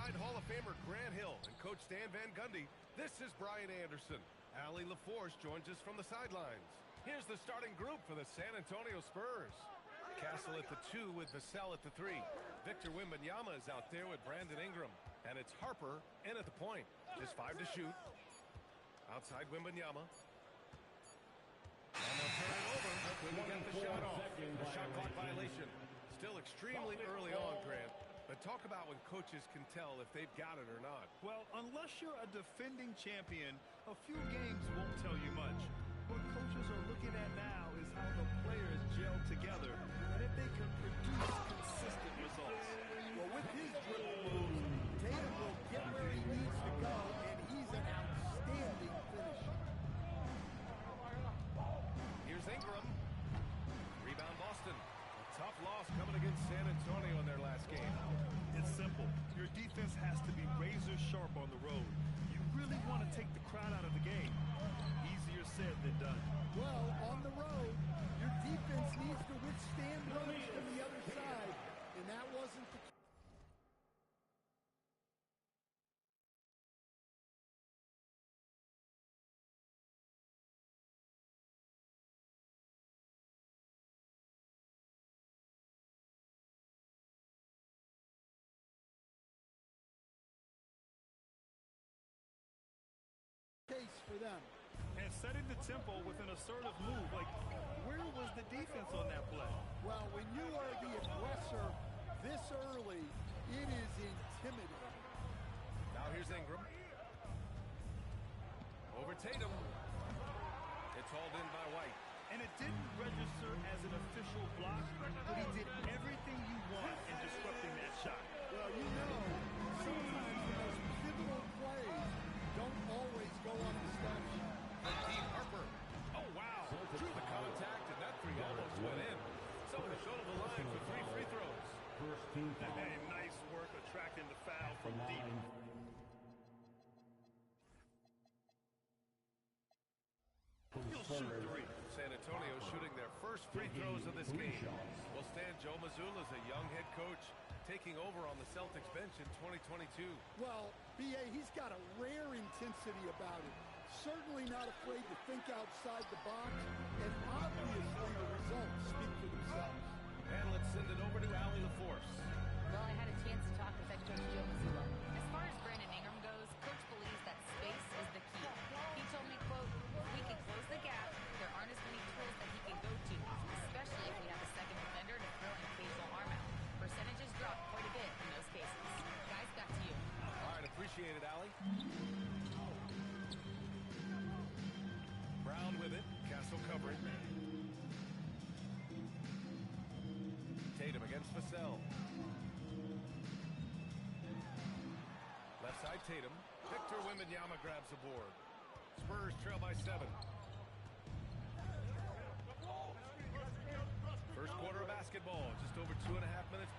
Alongside Hall of Famer Grant Hill and Coach Stan Van Gundy, this is Brian Anderson. Allie LaForce joins us from the sidelines. Here's the starting group for the San Antonio Spurs. Castle at the 2 with Vassell at the 3. Victor Wembanyama is out there with Brandon Ingram. And it's Harper in at the point. Just 5 to shoot. Outside Wembanyama. And they'll turn it over when we get the shot off. A shot clock violation. Still extremely early on, Grant. But talk about when coaches can tell if they've got it or not. Well, unless you're a defending champion, a few games won't tell you much. What coaches are looking at now is how the players gel together and if they can produce consistent results. Well, with his dribble moves, Tatum will get where he needs to go, and he's an outstanding finisher. Here's Ingram. Rebound Boston. A tough loss coming against San Antonio in their last game. It's simple. Your defense has to be razor sharp on the road. You really want to take the crowd out of the game. Easier said than done. Well, on the road, your defense needs to withstand runs from the other side, and that wasn't the case for them. And setting the tempo with an assertive move. Like, where was the defense on that play? Well, when you are the aggressor this early, it is intimidating. Now here's Ingram. Over Tatum. It's hauled in by White. And it didn't register as an official block, but he did everything you want in disrupting that shot. Well, you know, sometimes the most pivotal plays don't always go undisturbed. Dadiiii Harper. Oh, wow. Drew the contact, and that three almost went in. So to show to the line for 3 free throws. Hey, nice work attracting the foul from deep. He'll shoot 3. San Antonio shooting their first free throws of this game. Well, Stan, Joe Mazzulla is a young head coach taking over on the Celtics bench in 2022. Well, B.A., he's got a rare intensity about him. Certainly not afraid to think outside the box, and obviously the results speak for themselves. And let's send it over to Allie LaForce. Well, I had a chance to talk with head coach Joe Mazzulla. As far as Brandon Ingram goes, coach believes that space is the key. He told me, quote, "We can close the gap. There aren't as many tools that he can go to, especially if we have a second defender to throw an occasional arm out. Percentages drop quite a bit in those cases. Guys, back to you." All right, appreciate it, Allie. Brown with it. Castle covering. Tatum against Vassell. Left side Tatum. Victor Wembanyama grabs the board. Spurs trail by 7. First quarter of basketball. Just over 2.5 minutes.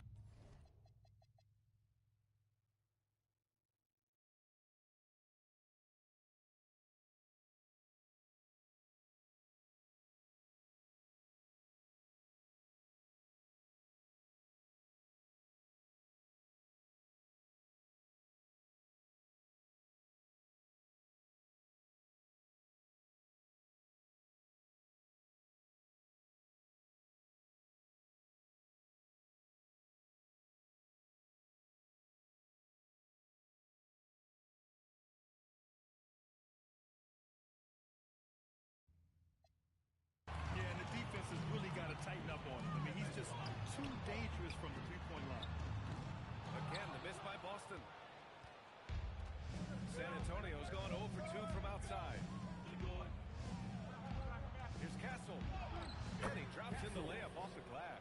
Has really got to tighten up on him. I mean, he's just too dangerous from the three-point line. Again, the miss by Boston. San Antonio's gone 0 for 2 from outside. Here's Castle. And he drops in the layup off the glass.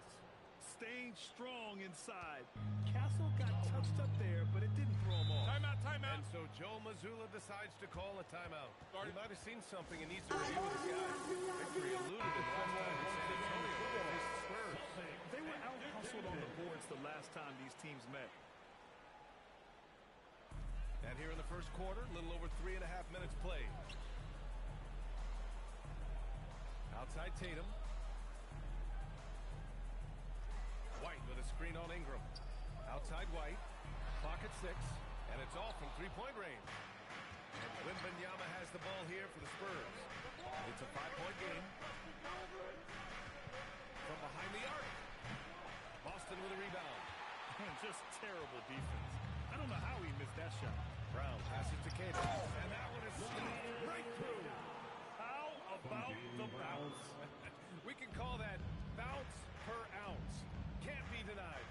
Staying strong inside. Castle got touched up there, but it didn't throw him off. Timeout, timeout. And so Joe Mazzulla decides to call a timeout. He might have seen something and needs to review with his guys. Victory eluded it last time in San Antonio against the Spurs. They were out-hustled on the boards the last time these teams met. And here in the first quarter, a little over 3.5 minutes played. Outside Tatum. White with a screen on Ingram. Outside White. Clock at 6. And it's all from three-point range. And Wembanyama has the ball here for the Spurs. It's a 5-point game. From behind the arc. Boston with a rebound. Just terrible defense. I don't know how he missed that shot. Brown passes to Cato. And that one is slipped right through. How about the bounce? We can call that bounce per ounce. Can't be denied.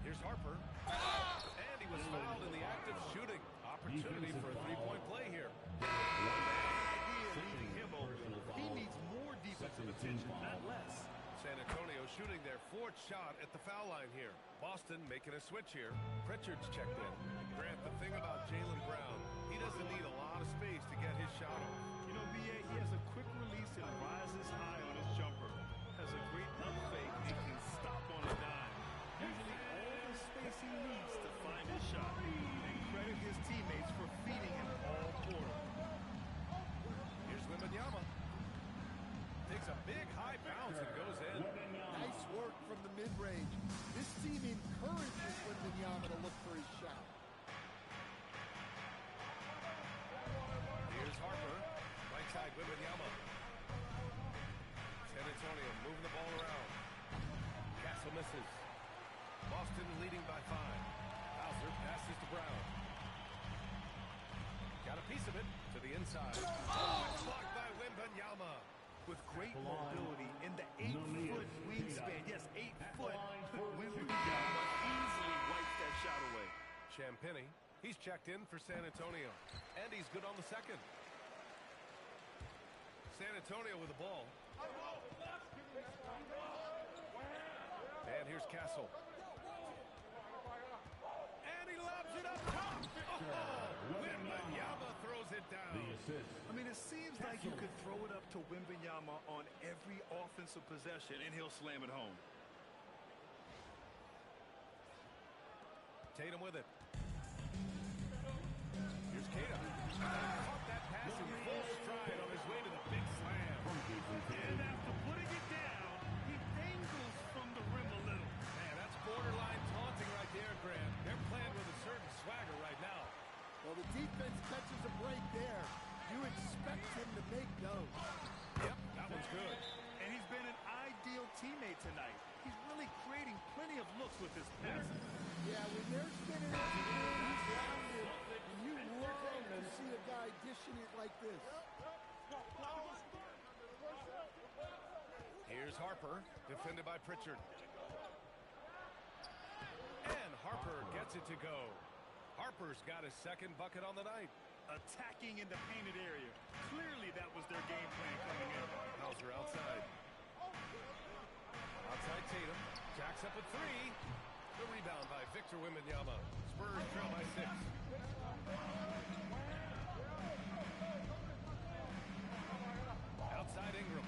Here's Harper. And he was fouled in the act of shooting. Opportunity for a three-point play here. Leaving him open. He needs more defensive attention, not less. San Antonio shooting their 4th shot at the foul line here. Boston making a switch here. Pritchard's checked in. Grant, the thing about Jaylen Brown, he doesn't need a lot of space to get his shot off. You know, B.A., he has a quick release and rises high on his jumper. Has a great up fake and can stop on a dime. Usually all the space he needs to find his shot. And credit his teammates for feeding him all quarter. Here's Wembanyama. Takes a big high bounce and goes in. Nice work from the mid-range. This team encourages Wembanyama to look for his shot. Here's Harper. Right side Wembanyama. San Antonio moving the ball around. Castle misses. Boston leading by 5. Hauser passes to Brown. Got a piece of it to the inside. Oh, it's blocked by Wembanyama. With great mobility in the 8-foot wingspan. Yes, 8 foot. Wembanyama easily wipes that shot away. Champagnie, he's checked in for San Antonio. And he's good on the second. San Antonio with the ball. And here's Castle. And he lobs it up top. Oh, Wembanyama throws it down. I mean, it seems like you could throw it up to Wembanyama on every offensive possession, and he'll slam it home. Tatum with it. Here's Cato. Caught that pass in full stride on his way to the big slam. And after putting it down, he dangles from the rim a little. Man, that's borderline taunting right there, Grant. They're playing with a certain swagger right now. Well, the defense catches a break there. You expect him to make those. Yep, that one's good. And he's been an ideal teammate tonight. He's really creating plenty of looks with his passing. Yeah, when there's been an incident, he's rounded, and you love to see a guy dishing it like this. Here's Harper, defended by Pritchard. And Harper gets it to go. Harper's got his second bucket on the night. Attacking in the painted area. Clearly that was their game plan coming in. Hauser outside. Outside Tatum. Jacks up a 3. The rebound by Victor Wembanyama. Spurs trail by 6. Outside Ingram.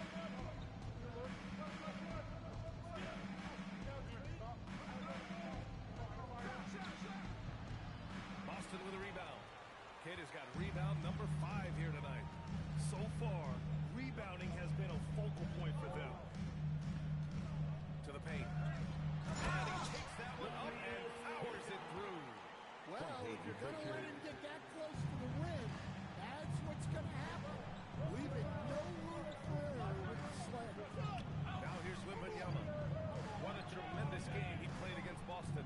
Boston with a rebound. Cato's got rebound number 5 here tonight. So far, rebounding has been a focal point for them. To the paint. And he takes that one up and powers it through. Well, if you're going to let him get that close to the rim, that's what's going to happen. Leaving no room for error with the slam. Now here's Wembanyama. What a tremendous game he played against Boston.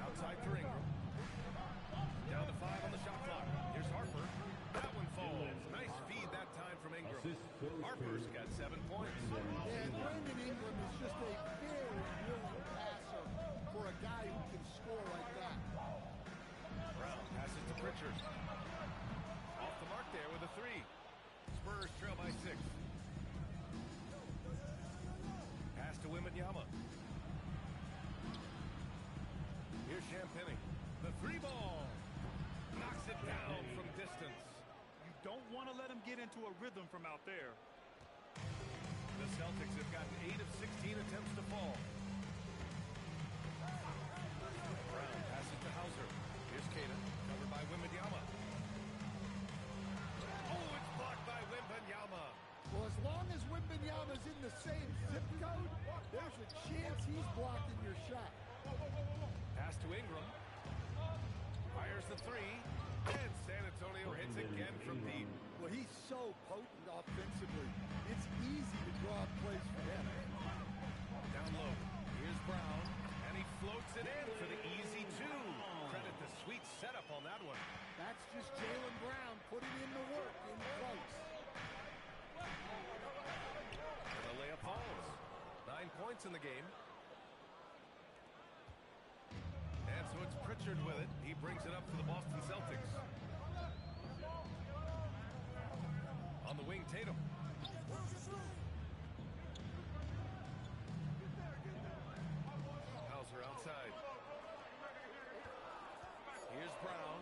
Outside for Ingram. Down to 5 on the shot clock. Here's Harper. That one falls. Nice feed that time from Ingram. Harper's got 7 points. And Brandon Ingram is just a very willing passer for a guy who can score like that. Brown passes to Pritchard. Off the mark there with a 3. Spurs trail by 6. Pass to Wembanyama. Here's Champagnie. The 3 ball. Knocks it down from distance. You don't want to let him get into a rhythm from out there. The Celtics have gotten 8 of 16 attempts to fall. Brown passes to Hauser. Here's Cato, covered by Wembanyama. Oh, it's blocked by Wembanyama. Well, as long as Wembanyama's in the same zip code, there's a chance he's blocking your shot. Pass to Ingram. the three. And San Antonio hits again from deep. Well, he's so potent offensively. It's easy to draw up plays for him. Down low. Here's Brown. And he floats it in for the easy two. Credit the sweet setup on that one. That's just Jaylen Brown putting in the work in close. And the layup falls. 9 points in the game. And so it's Pritchard with it. He brings it up for the Boston Celtics. On the wing, Tatum. Hauser outside. Here's Brown.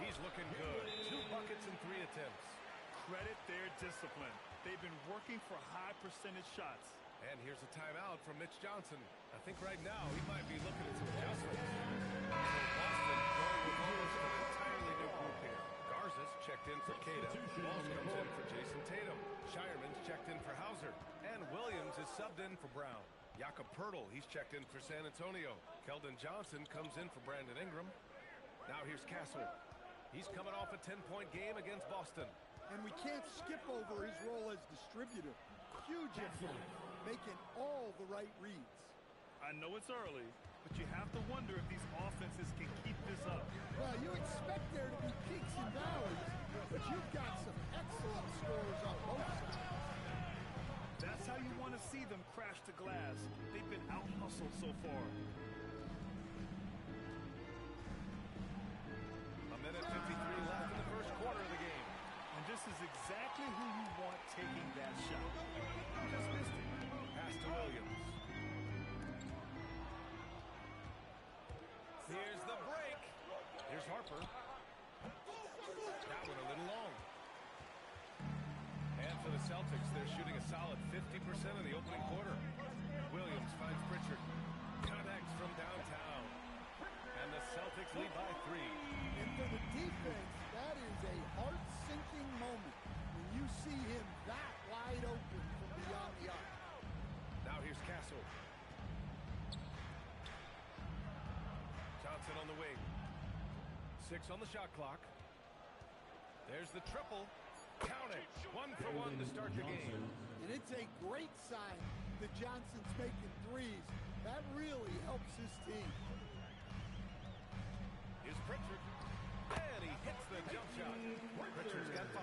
He's looking good. 2 buckets in 3 attempts. Credit their discipline. They've been working for high percentage shots. And here's a timeout from Mitch Johnson. I think right now he might be looking at some adjustments. So Boston going with almost an entirely new group here. Garza's checked in for Queta. Walsh comes in for Jason Tatum. Shireman's checked in for Hauser. And Williams is subbed in for Brown. Jakob Poeltl, he's checked in for San Antonio. Keldon Johnson comes in for Brandon Ingram. Now here's Castle. He's coming off a 10-point game against Boston. And we can't skip over his role as distributor. Huge influence, making all the right reads. I know it's early, but you have to wonder if these offenses can keep this up. Well, you expect there to be peaks and valleys, but you've got some excellent scores on both sides. That's how you want to see them crash the glass. They've been out-hustled so far. A minute 53 left in the first quarter of the game. And this is exactly who you want taking that shot. Just missed it. Pass to Williams. Here's the break. Here's Harper. That one a little long. And for the Celtics, they're shooting a solid 50% in the opening quarter. Williams finds Pritchard. Connects from downtown. And the Celtics lead by 3. And for the defense, that is a heart-sinking moment when you see him that wide open from beyond the arc. Now here's Castle. Johnson on the wing. 6 on the shot clock. There's the triple. Count it. 1 for 1 to start the game. And it's a great sign that Johnson's making threes. That really helps his team. Here's Pritchard. And he hits the jump shot. Pritchard's got 5.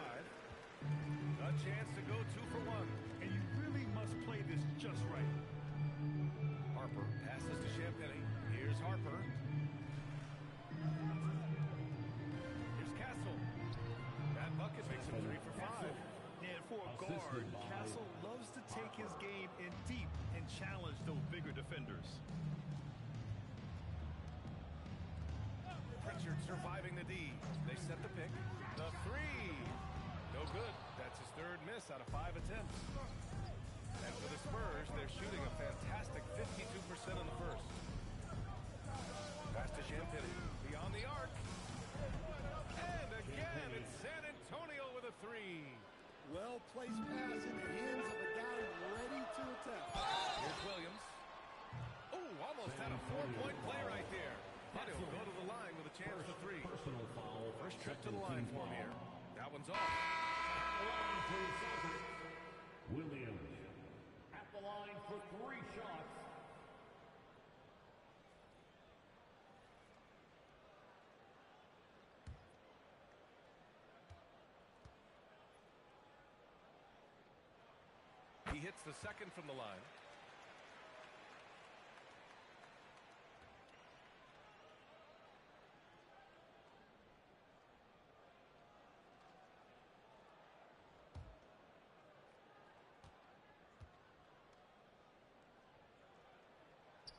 A chance to go 2 for 1. And you really must play this just right. Harper passes to Champagny. Here's Harper. Here's Castle. That bucket makes him 3 for 5. And for a guard, Castle loves to take his game in deep and challenge those bigger defenders. Pritchard surviving the D. They set the pick. The 3. No good. That's his 3rd miss out of 5 attempts. And for the Spurs, they're shooting a fantastic 52% in the first. Pass to Champagny. Beyond the arc. And again, it's San Antonio with a 3. Well-placed pass in the hands of a guy ready to attack. Here's Williams. Oh, almost had a 4-point play right there. But he'll go to the line with a chance for 3. First trip to the line for him here. That one's off. Williams at the line for 3 shots. He hits the second from the line.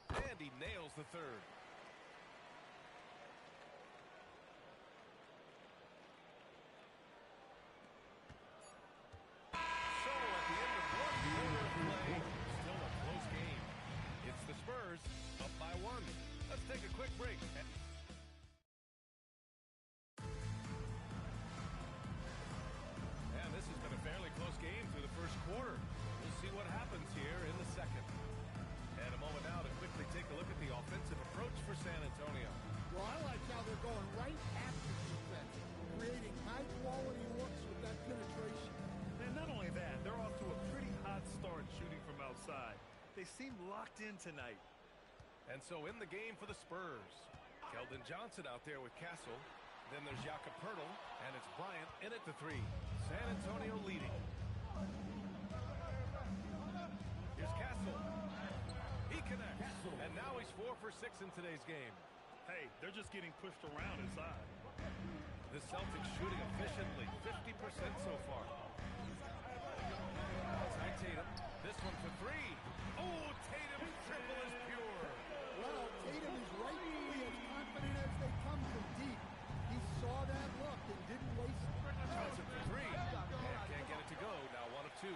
And he nails the 3rd. So at the end of 1 quarter of play, still a close game. It's the Spurs up by 1. Let's take a quick break. And this has been a fairly close game through the first quarter. We'll see what happens here in the second. And a moment now to quickly take a look at the offensive approach locked in tonight. And so in the game for the Spurs, Keldon Johnson out there with Castle. Then there's Jakob Poeltl, and it's Bryant in at the 3. San Antonio leading. Here's Castle. He connects. And now he's 4 for 6 in today's game. Hey, they're just getting pushed around inside. The Celtics shooting efficiently, 50% so far. Outside Tatum. This one for 3. Oh, Tatum's triple is pure. Well, Tatum is rightfully as confident as they come from deep. He saw that look and didn't waste it. Johnson for 3. And can't get it to go. Now 1 of 2.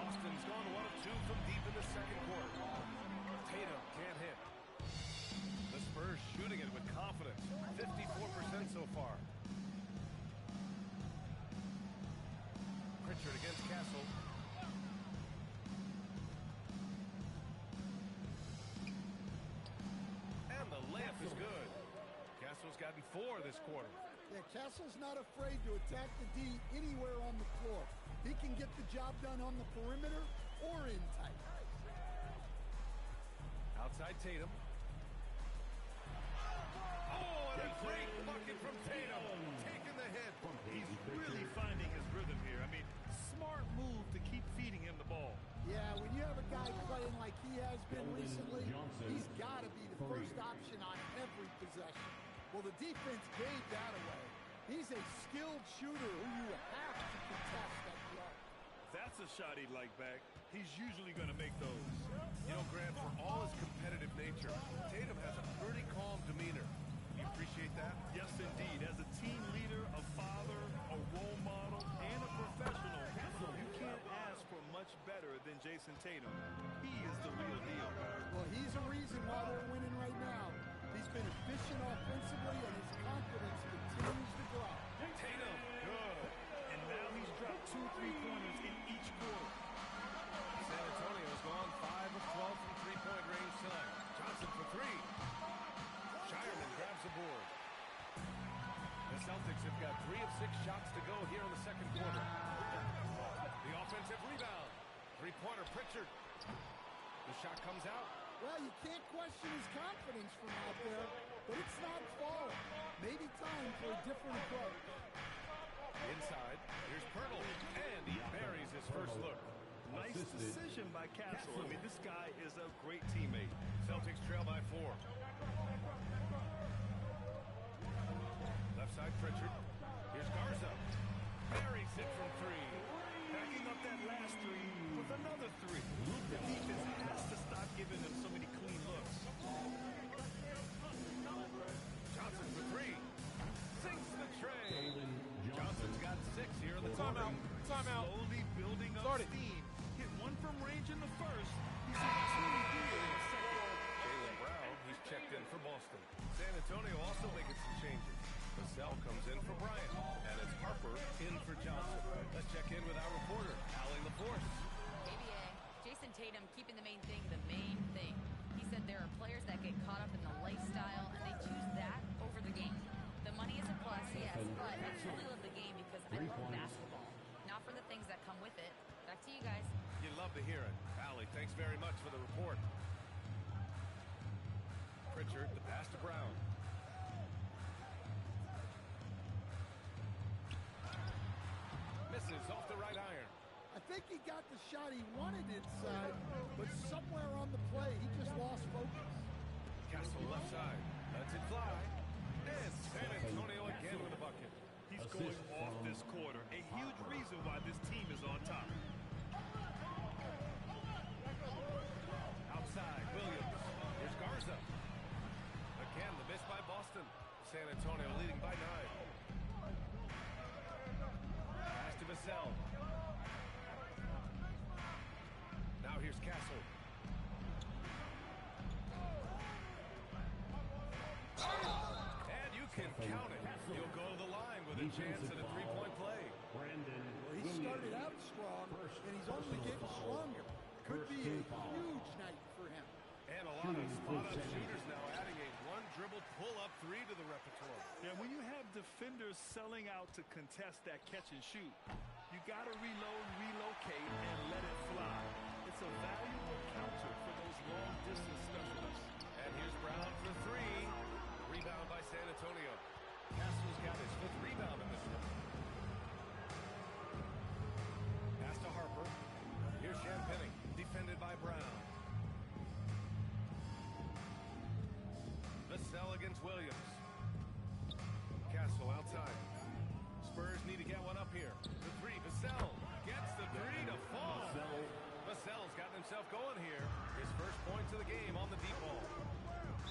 Boston's gone 1 of 2 from deep in the second quarter. Tatum can't hit. The Spurs shooting it with confidence. 54% so far. Pritchard against Castle. And the layup is good. Castle's gotten 4 this quarter. Yeah, Castle's not afraid to attack the D anywhere on the floor. He can get the job done on the perimeter or in tight. Outside Tatum. Oh, and a great bucket from Tatum. Taking the hit. He's really finding his rhythm here. I mean, smart move to keep feeding him the ball. Yeah, when you have a guy playing like he has been recently, he's got to be the first option on every possession. Well, the defense gave that away. He's a skilled shooter who you have to contest at the arc. That's a shot he'd like back. He's usually going to make those. You know, Grant, for all his competitive nature, Tatum has a pretty calm demeanor. You appreciate that? Yes, indeed. As a team leader, a father, a role model, and a professional, you can't ask for much better than Jason Tatum. He is the real deal. Well, he's a reason why they're winning right now. He's been efficient offensively, and his confidence continues to grow. Tatum, good. And now he's dropped 2 3-pointers in each quarter. San Antonio's gone 5 of 12 from three-point range tonight. Johnson for 3. Shireman grabs the board. The Celtics have got 3 of 6 shots to go here in the second quarter. The offensive rebound. Three-pointer Pritchard. The shot comes out. Well, you can't question his confidence from out there, but it's not falling. Maybe time for a different approach. Inside, here's Poeltl, and he buries his first look. Nice decision by Castle. I mean, this guy is a great teammate. Celtics trail by 4. Left side, Pritchard. Here's Garza. Buries it from 3. Backing up that last 3 with another 3. The defense has to stop giving them so many clean looks. Johnson for 3. Sinks the tray. Johnson's got 6 here in the quarter. Timeout. Slowly building up steam. Hit 1 from range in the first. He's hit 2 here in the second. Jaylen Brown, he's checked in for Boston. San Antonio also making some changes. Vassell comes in for Bryant, and it's Harper in for Johnson. Let's check in with our reporter, Allie LaForce. ABA, Jason Tatum keeping the main thing the main thing. He said there are players that get caught up in the lifestyle, and they choose that over the game. The money is a plus, yes, but I truly love the game because I love basketball, not for the things that come with it. Back to you guys. You love to hear it. Allie, thanks very much for the report. Pritchard, the pass to Brown. Misses off the right iron. I think he got the shot he wanted inside, but somewhere on the play, he just lost focus. Castle left side. Lets it fly. And San Antonio again with a bucket. He's going off this quarter. A huge reason why this team is on top. Outside, Williams. Here's Garza. Again, the miss by Boston. San Antonio leading by 9. Pass to Vassell. Now here's Castle. And you can count it. You'll go to the line with a chance at a three-point play. Well, he started out strong, and he's only getting stronger. Could be a huge night for him. And a lot of spot-up shooters now adding a one-dribble pull-up 3 to the repertoire. Yeah, when you have defenders selling out to contest that catch and shoot, you got to reload, relocate, and let it fly. If It's a valuable counter for those long-distance specialists. And here's Brown for three. Rebound by San Antonio. Castle's got his fifth rebound in this one. Pass to Harper. Here's Champagny, defended by Brown. Vassell against Williams. Castle outside. Spurs need to get one up here. The three, Vassell gets the three to fall. Vassell's gotten himself going here. His first points of the game on the deep ball.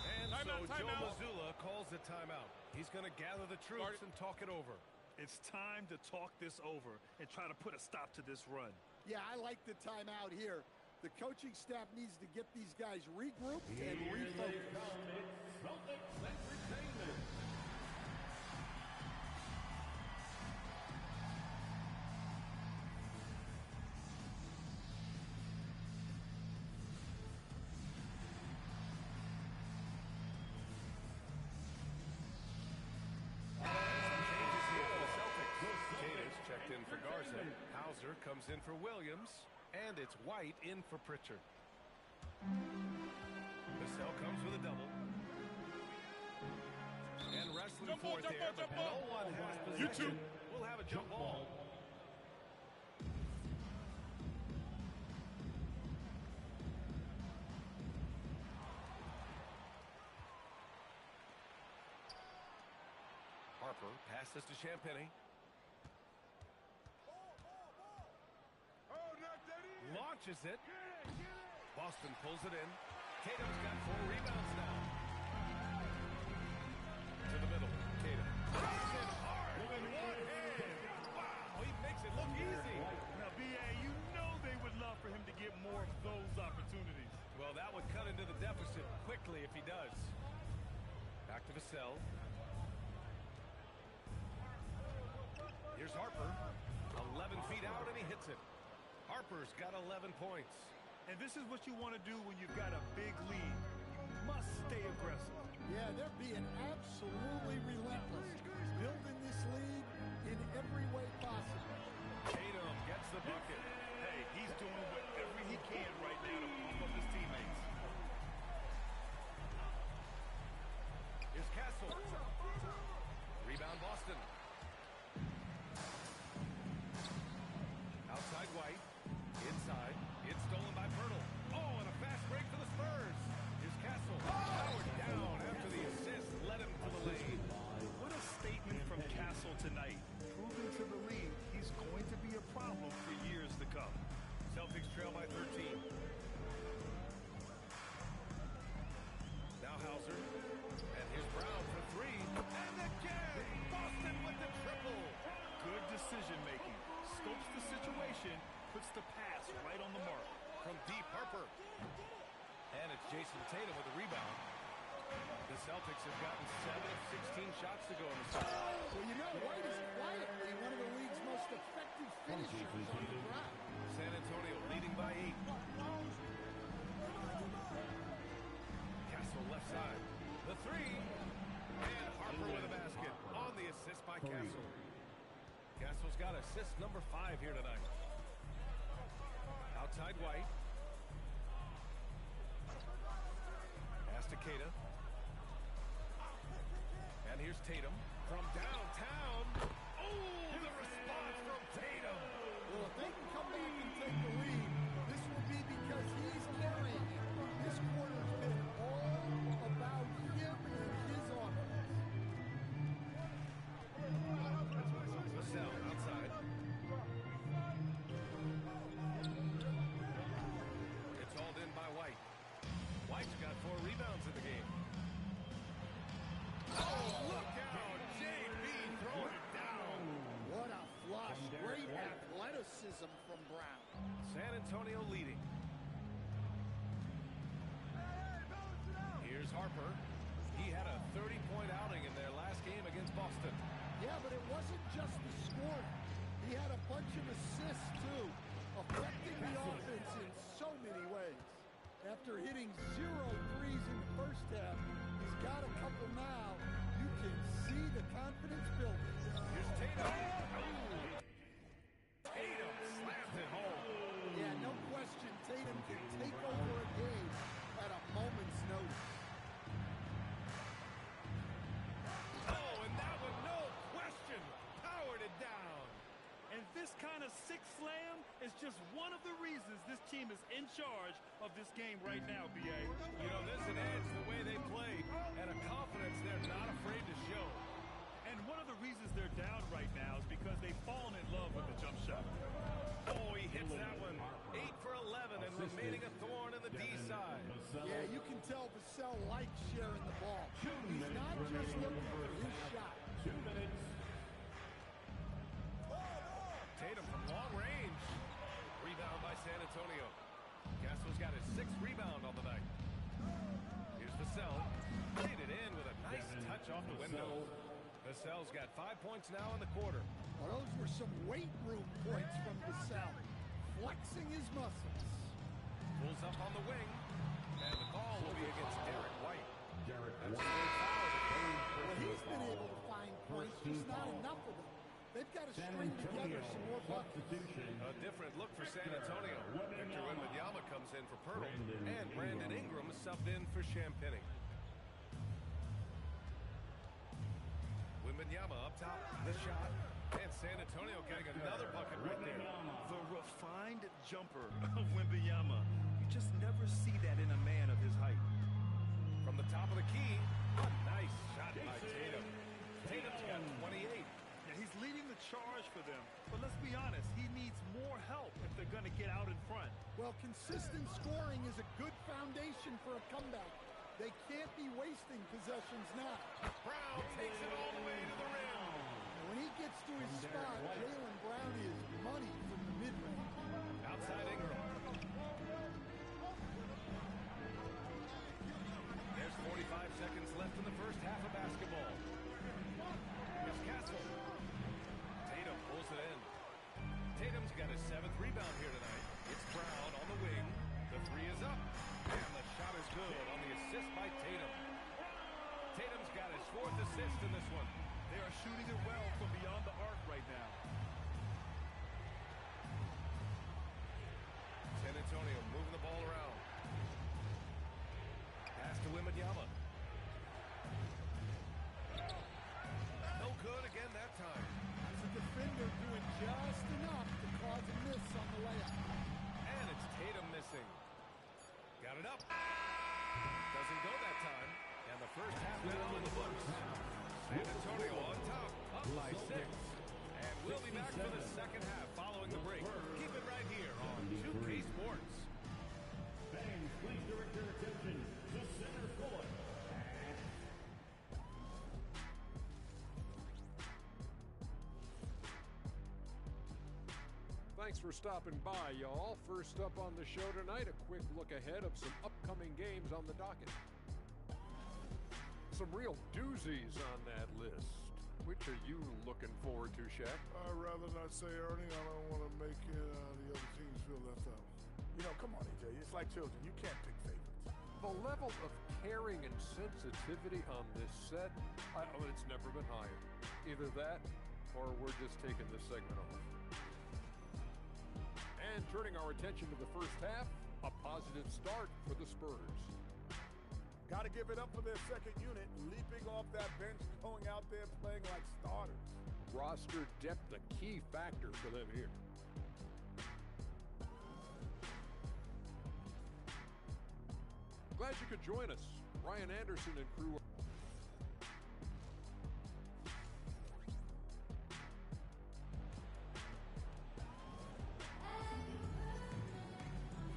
And Joe Mazzulla calls the timeout. He's going to gather the troops and talk it over. It's time to talk this over and try to put a stop to this run. Yeah, I like the timeout here. The coaching staff needs to get these guys regrouped and refocused. Comes in for Williams, and it's White in for Pritchard. Vassell comes with a double. And wrestling for it there, but no one has possession. We'll have a jump ball. Harper passes to Champagny. Launches it. Boston pulls it in. Tatum's got 4 rebounds now. To the middle. Tatum. Drops it hard with one hand. Wow, he makes it look easy. Now, B.A., you know they would love for him to get more of those opportunities. Well, that would cut into the deficit quickly if he does. Back to Vassell. Here's Harper. 11 feet out, and he hits it. Harper's got 11 points. And this is what you want to do when you've got a big lead. You must stay aggressive. Yeah, they're being absolutely relentless. Building this lead in every way possible. Tatum gets the bucket. Hey, he's doing whatever he can right now to pump up his teammates. Here's Castle. Rebound Boston. Outside White. Inside. It's stolen by Pirtle. Oh, and a fast break for the Spurs. Here's Castle. Powered down after the assist led him to the lead. What a statement from Castle tonight. Proving to the league he's going to be a problem for years to come. Celtics trail by 13. Now Hauser. And here's Brown for three. And again, Boston with the triple. Good decision making. Scopes the situation, puts the pass right on the mark. From deep, Harper. And it's Jason Tatum with the rebound. The Celtics have gotten 7 of 16 shots to go in the season. Well, you know, White is quietly one of the league's most effective finishers on the ground. San Antonio leading by 8. Castle left side. The three. And Harper with a basket on the assist by Castle. Castle's got assist number 5 here tonight. Outside White. Pass to Queta. And here's Tatum from downtown. Oh, the response from Tatum. Well, if they can come back and take the lead, this will be because he's carrying it. This quarter's been all about him and his offense. Vassell outside. It's hauled in by White. White's got 4 rebounds in the game. Oh, look out! JB throwing it down. What a flush. Great athleticism from Brown. San Antonio leading. Here's Harper. He had a 30-point outing in their last game against Boston. Yeah, but it wasn't just the score. He had a bunch of assists, too, affecting the offense in so many ways. After hitting 0 threes in the first half, he's got a couple now. You can see the confidence building. Here's Tatum. Oh. Tatum slams it home. Yeah, no question, Tatum just one of the reasons this team is in charge of this game right now, B.A. You know, there's an edge the way they play and a confidence they're not afraid to show. And one of the reasons they're down right now is because they've fallen in love with the jump shot. Oh, he hits that one. 8 for 11 and remaining a thorn in the D side. Yeah, you can tell Vassell likes sharing the ball. He's not just looking for his shot. 2 minutes. Tatum from long range. Rebound by San Antonio. Castle's got his 6th rebound on the night. Here's Vassell. Played it in with a nice touch off the window. Vassell's got 5 points now in the quarter. Well, those were some weight room points from Vassell. Flexing his muscles. Pulls up on the wing. And the call will be against Derek White. Derek That's a White. third foul of the game. Well, he's been able to find points, just not enough of them. They've got to San string together Antonio some more buckets. substitution. A different look for San Antonio. Victor Wembanyama comes in for Pirtle. And Brandon Ingram subbed in for Champagny. Wembanyama up top. The shot. And San Antonio getting another bucket right there. The refined jumper of Wembanyama. You just never see that in a man of his height. From the top of the key, a nice shot by Tatum. Tatum's got 28. Yeah, he's leading the charge for them. But let's be honest, he needs more help if they're going to get out in front. Well, consistent scoring is a good foundation for a comeback. They can't be wasting possessions now. Brown takes it all the way to the rim. When he gets to his spot, Jaylen Brown is money from the mid-range. Outside Ingram. There's 45 seconds left in the first half of basketball. Here's Castle. Tatum pulls it in. Tatum's got his 7th rebound here tonight. It's Brown on the wing. The 3 is up. And the shot is good on the assist by Tatum. Tatum's got his 4th assist in this one. They are shooting it well from beyond the arc right now. San Antonio moving the ball around. Pass to Wembanyama. No good again that time. As a defender, doing just enough to cause a miss on the layup. And it's Tatum missing. Got it up. Doesn't go that time. And the first half now in the books. San Antonio on top, up by 6. And we'll be back for the second half following the break. Keep it right here on 2K Sports. Fans, please direct your attention to center court. Thanks for stopping by, y'all. First up on the show tonight, a quick look ahead of some upcoming games on the docket. Some real doozies on that list. Which are you looking forward to, Shaq? I'd rather not say, Ernie. I don't want to make the other teams feel left out. You know, come on, AJ. It's like children. You can't pick favorites. The level of caring and sensitivity on this set, it's never been higher. Either that, or we're just taking this segment off. And turning our attention to the first half, a positive start for the Spurs. Got to give it up for their second unit, leaping off that bench, going out there playing like starters. Roster depth a key factor for them here. Glad you could join us. Ryan Anderson and crew.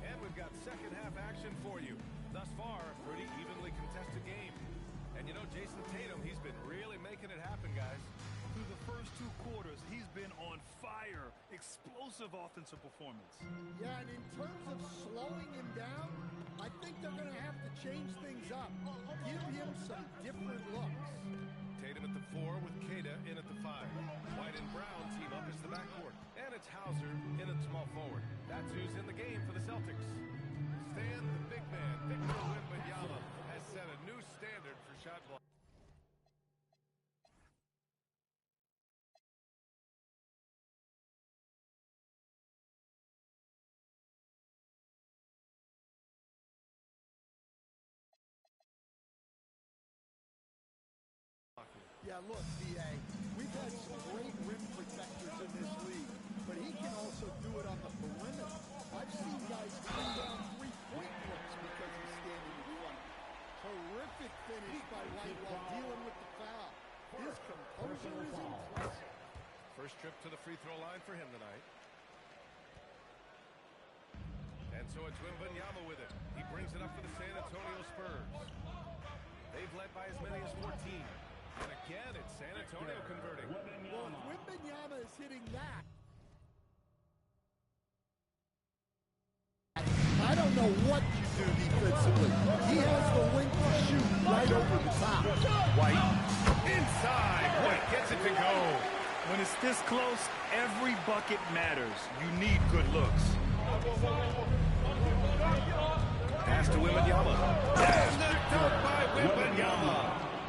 And we've got second half action for you. Thus far, a pretty evenly contested game. And you know, Jason Tatum, he's been really making it happen, guys. Through the first 2 quarters, he's been on fire. Explosive offensive performance. Yeah, and in terms of slowing him down, I think they're going to have to change things up. Give him some different looks. Tatum at the 4 with Queta in at the 5. White and Brown team up as the backcourt. And it's Hauser in at small forward. That's who's in the game for the Celtics. Stan, the big man, Victor Wembanyama, has set a new standard for shot block. Yeah, look, D.A., we've had some great rim protectors in this league, but he can also do it on the perimeter. finish by White while dealing with the foul. His composure is impressive. First trip to the free throw line for him tonight. And so it's Wembanyama with it. He brings it up for the San Antonio Spurs. They've led by as many as 14. And again, it's San Antonio converting. Well, if Wembanyama is hitting that, I don't know what you do defensively. He has the length to shoot right over the top. White inside. White gets it to go. When it's this close, every bucket matters. You need good looks. Pass to Wembanyama. And the dunk by Wembanyama.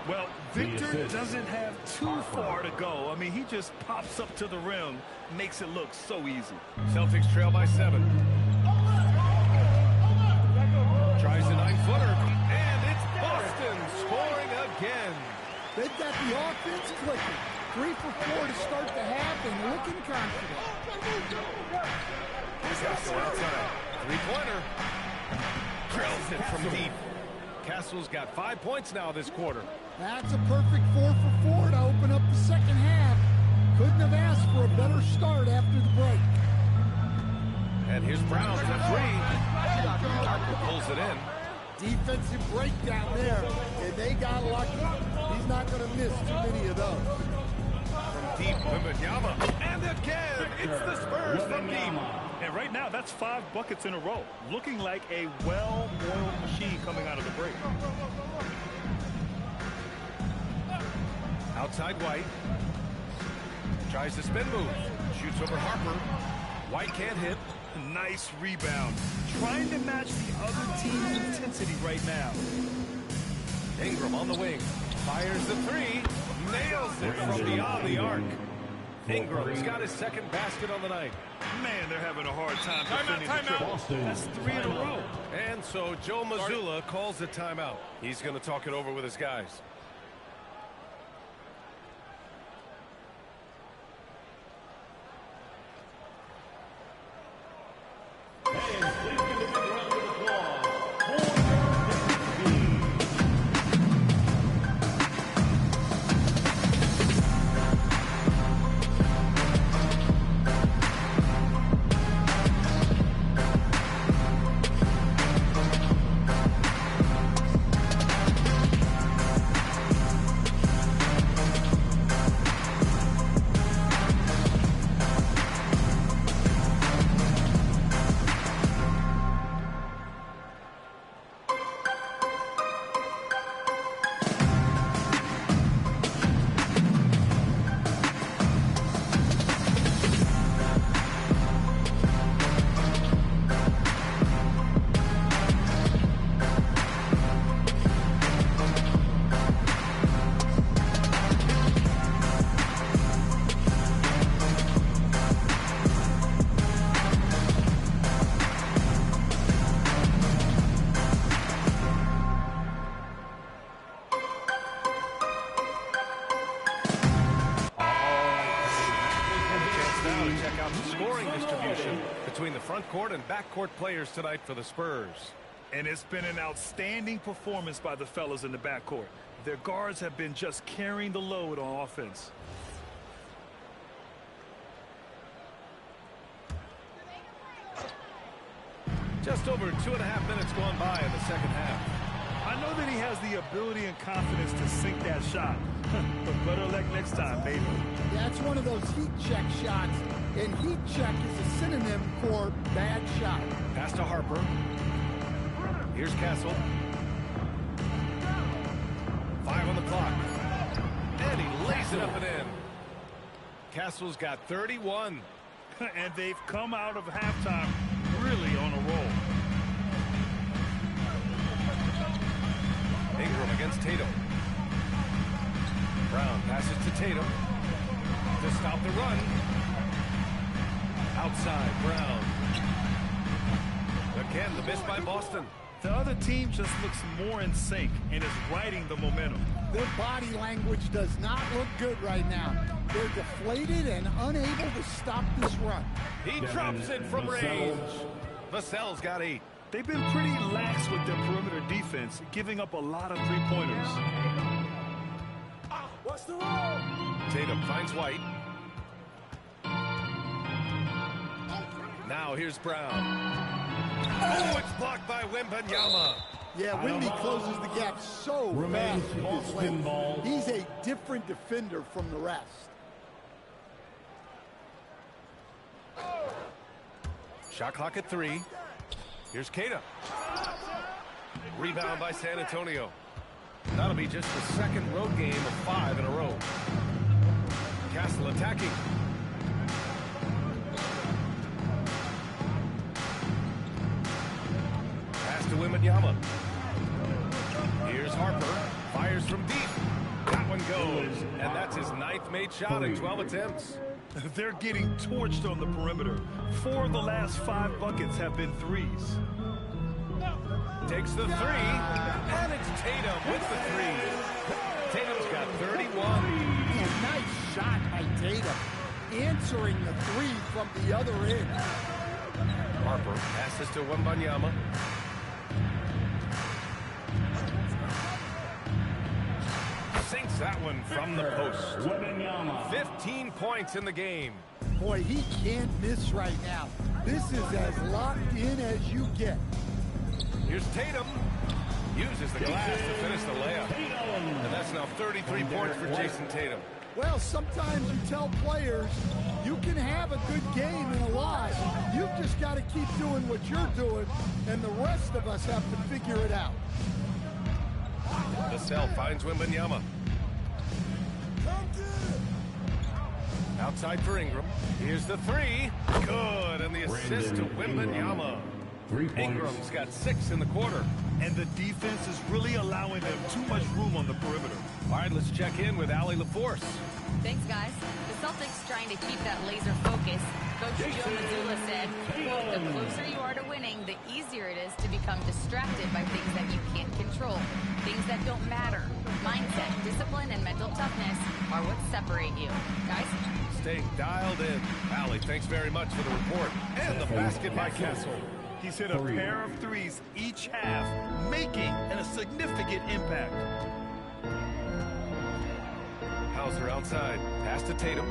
Well, Victor doesn't have too far to go. I mean, he just pops up to the rim, makes it look so easy. Celtics trail by 7. Tries a 9-footer, and it's Boston scoring again. They've got the offense clicking. 3 for 4 to start the half and looking confident. Castle outside. 3-pointer. Drills it from deep. Castle's got 5 points now this quarter. That's a perfect 4 for 4 to open up the second half. Couldn't have asked for a better start after the break. And here's Brown to 3. Harper pulls it in. Defensive breakdown there, and they got lucky. He's not going to miss too many of those. From deep, Wembanyama. And again, it's the Spurs from deep. And right now, that's 5 buckets in a row. Looking like a well-oiled machine coming out of the break. Outside White. Tries the spin move. Shoots over Harper. White can't hit. Nice rebound. Trying to match the other team's intensity right now. Ingram on the wing. Fires the 3. Nails it from beyond the arc. Ingram's got his second basket on the night. Man, they're having a hard time defending the triple. That's 3 in a row. And so Joe Mazzulla calls a timeout. He's going to talk it over with his guys. Between the front court and back court players tonight for the Spurs. And it's been an outstanding performance by the fellas in the backcourt. Their guards have been just carrying the load on offense. Just over 2.5 minutes gone by in the second half. I know that he has the ability and confidence to sink that shot. But better luck next time, baby. That's one of those heat check shots. And heat check is a synonym for bad shot. Pass to Harper. Here's Castle. 5 on the clock. And he lays it up and in. Castle's got 31. And they've come out of halftime really on a roll. Ingram against Tatum. Brown passes to Tatum to stop the run. Outside, Brown. Again, the miss by Boston. The other team just looks more in sync and is riding the momentum. Their body language does not look good right now. They're deflated and unable to stop this run. He drops it from range. Vassell's got 8. They've been pretty lax with their perimeter defense, giving up a lot of three-pointers. What's the roll? Tatum finds White. Now here's Brown. Oh, it's blocked by Wembanyama. Yeah, Wemby closes the gap so fast with his length. He's a different defender from the rest. Shot clock at 3. Here's Keita. Rebound by San Antonio. That'll be just the second road game of 5 in a row. Castle attacking. Pass to Wembanyama. Here's Harper. Fires from deep. That one goes. And that's his 9th made shot in 12 attempts. They're getting torched on the perimeter. 4 of the last 5 buckets have been threes. Takes the 3. And it's Tatum with the 3. Tatum's got 31. A nice shot by Tatum. Answering the 3 from the other end. Harper passes to Wembanyama. Sinks that one from the post. 15 points in the game. Boy, he can't miss right now. This is as locked in as you get. Here's Tatum. Uses the glass to finish the layup. And that's now 33 points for Jason Tatum. Well, sometimes you tell players you can have a good game and a lot. You've just got to keep doing what you're doing, and the rest of us have to figure it out. Vassell finds Wembanyama. Outside for Ingram. Here's the 3. Good. And the assist to Wembanyama. Ingram's got 6 in the quarter. And the defense is really allowing them too much room on the perimeter. All right, let's check in with Allie LaForce. Thanks, guys. The Celtics trying to keep that laser focus. Coach Joe Mazzulla said, quote, the closer you are to winning, the easier it is to become distracted by things that you can't control, things that don't matter. Mindset, discipline, and mental toughness are what separate you. Guys? Staying dialed in. Allie, thanks very much for the report. And the basket by Castle. He's hit a pair of threes each half, making a significant impact. Hauser outside. Pass to Tatum.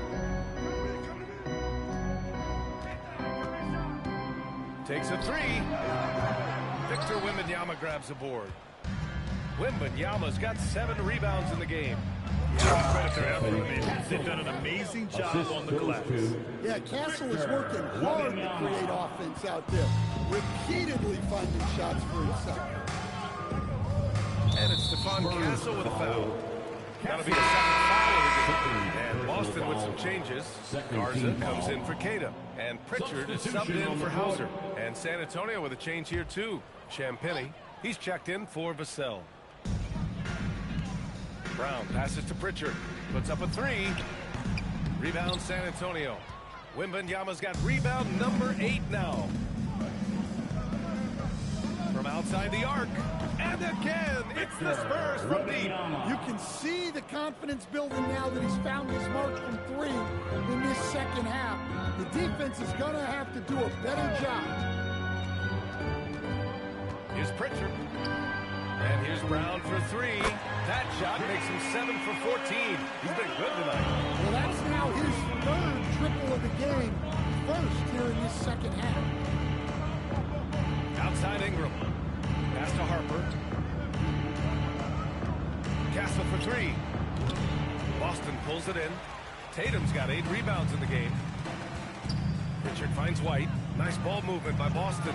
Takes a 3. Victor Wembanyama grabs a board. Wembanyama's got 7 rebounds in the game. Yeah, credit their effort. They've done an amazing job on the glass. Yeah, Castle is working hard to create offense out there, repeatedly finding shots for himself. And it's Stephon Castle with a foul. That'll be the second foul of the game. And Boston with some changes. Garza comes in for Keita. And Pritchard is subbed in for Hauser. And San Antonio with a change here too. Champagnie, he's checked in for Vassell. Brown passes to Pritchard. Puts up a 3. Rebound San Antonio. Wembanyama's got rebound number 8 now. From outside the arc. And again, it's the Spurs from deep. You can see the confidence building now that he's found his mark from 3 in this second half. The defense is going to have to do a better job. Here's Pritchard. And here's Brown for 3. That shot makes him 7 for 14. He's been good tonight. Well, that's now his 3rd triple of the game. First here in this second half. Outside Ingram. Pass to Harper. Castle for 3. Boston pulls it in. Tatum's got 8 rebounds in the game. Pritchard finds White. Nice ball movement by Boston.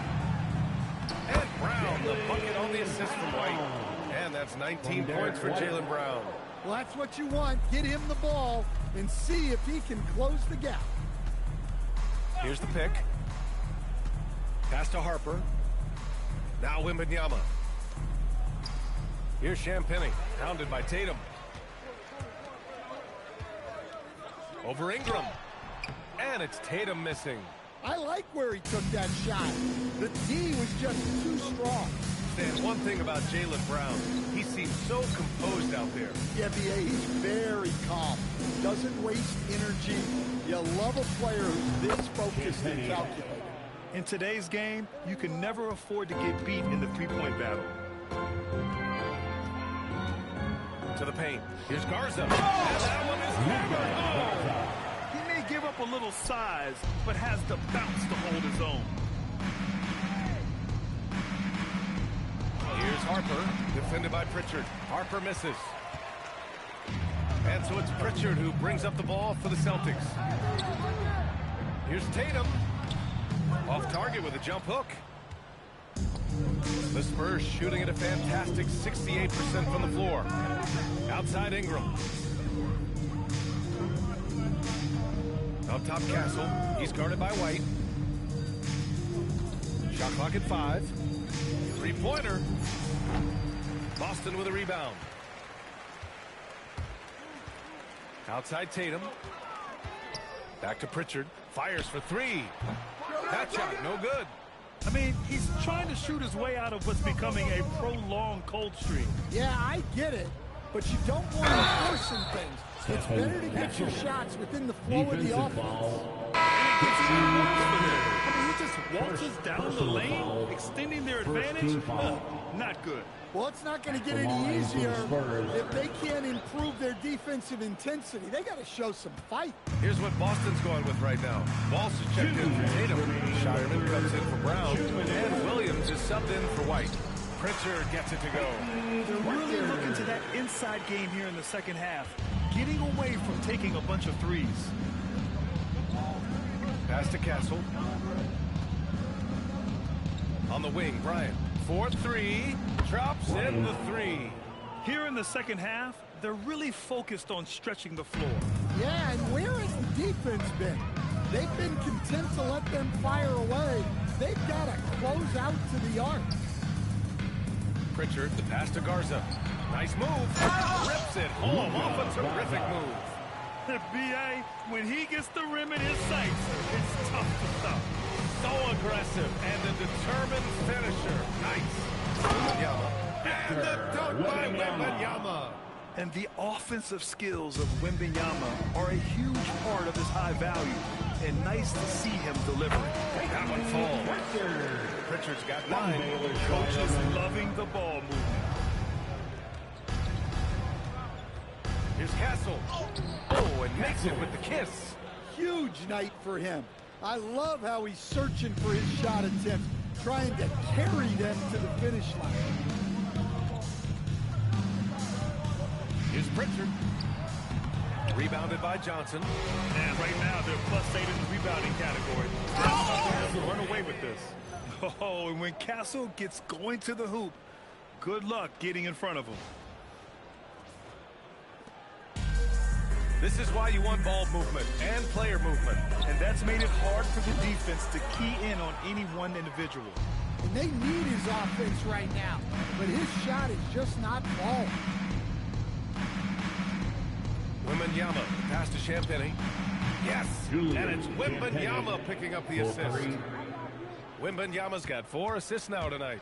And Brown, the bucket on the assist from White. And that's 19 points for Jaylen Brown. Well, that's what you want. Get him the ball and see if he can close the gap. Here's the pick. Pass to Harper. Now Wembanyama. Here's Champagnie, hounded by Tatum. Over Ingram. And it's Tatum missing. I like where he took that shot. The D was just too strong. And one thing about Jaylen Brown, he seems so composed out there. Yeah, B.A., he's very calm. Doesn't waste energy. You love a player who's this focused and calculated. In today's game, you can never afford to get beat in the three-point battle. To the paint. Here's Garza. And that one is hammered home. He may give up a little size, but has the bounce to hold his own. Here's Harper, defended by Pritchard. Harper misses. And so it's Pritchard who brings up the ball for the Celtics. Here's Tatum. Off target with a jump hook. The Spurs shooting at a fantastic 68% from the floor. Outside Ingram. Up top Castle. He's guarded by White. Shot clock at 5. Three-pointer. Boston with a rebound. Outside Tatum. Back to Pritchard. Fires for 3. That shot, no good. I mean, he's trying to shoot his way out of what's becoming a prolonged cold streak. Yeah, I get it, but you don't want to force things. It's better to get your shots within the flow of the offense. He just waltzes down the lane, extending their advantage. Not good. Well, it's not going to get any easier if they can't improve their defensive intensity. They got to show some fight. Here's what Boston's going with right now. Walsh is checked in for Tatum. Shireman comes in for Brown. And Williams is subbed in for White. Pritchard gets it to go. They're really looking to that inside game here in the second half. Getting away from taking a bunch of threes. Pass to Castle. On the wing, Bryant. 4-3. Drops in the 3. Here in the second half, they're really focused on stretching the floor. Yeah, and where has the defense been? They've been content to let them fire away. They've got to close out to the arc. Pritchard, the pass to Garza. Nice move. Rips it home off a terrific move. B.A., when he gets the rim in his sights, it's tough to stop. So aggressive and a determined finisher. Nice. Wembanyama. And the dunk by Wembanyama. And the offensive skills of Wembanyama are a huge part of his high value. And nice to see him delivering. That one falls. Pritchard's got 9. Coach is loving the ball movement. Here's Castle. Oh, and makes it with the kiss. Huge night for him. I love how he's searching for his shot attempts, trying to carry them to the finish line. Here's Pritchard. Rebounded by Johnson. And right now, they're +8 in the rebounding category. Has to run away with this. Oh, and when Castle gets going to the hoop, good luck getting in front of him. This is why you want ball movement and player movement. And that's made it hard for the defense to key in on any one individual. And they need his offense right now, but his shot is just not falling. Wembanyama, pass to Champagny. Yes, and it's Wembanyama picking up the assist. Wembanyama's got 4 assists now tonight.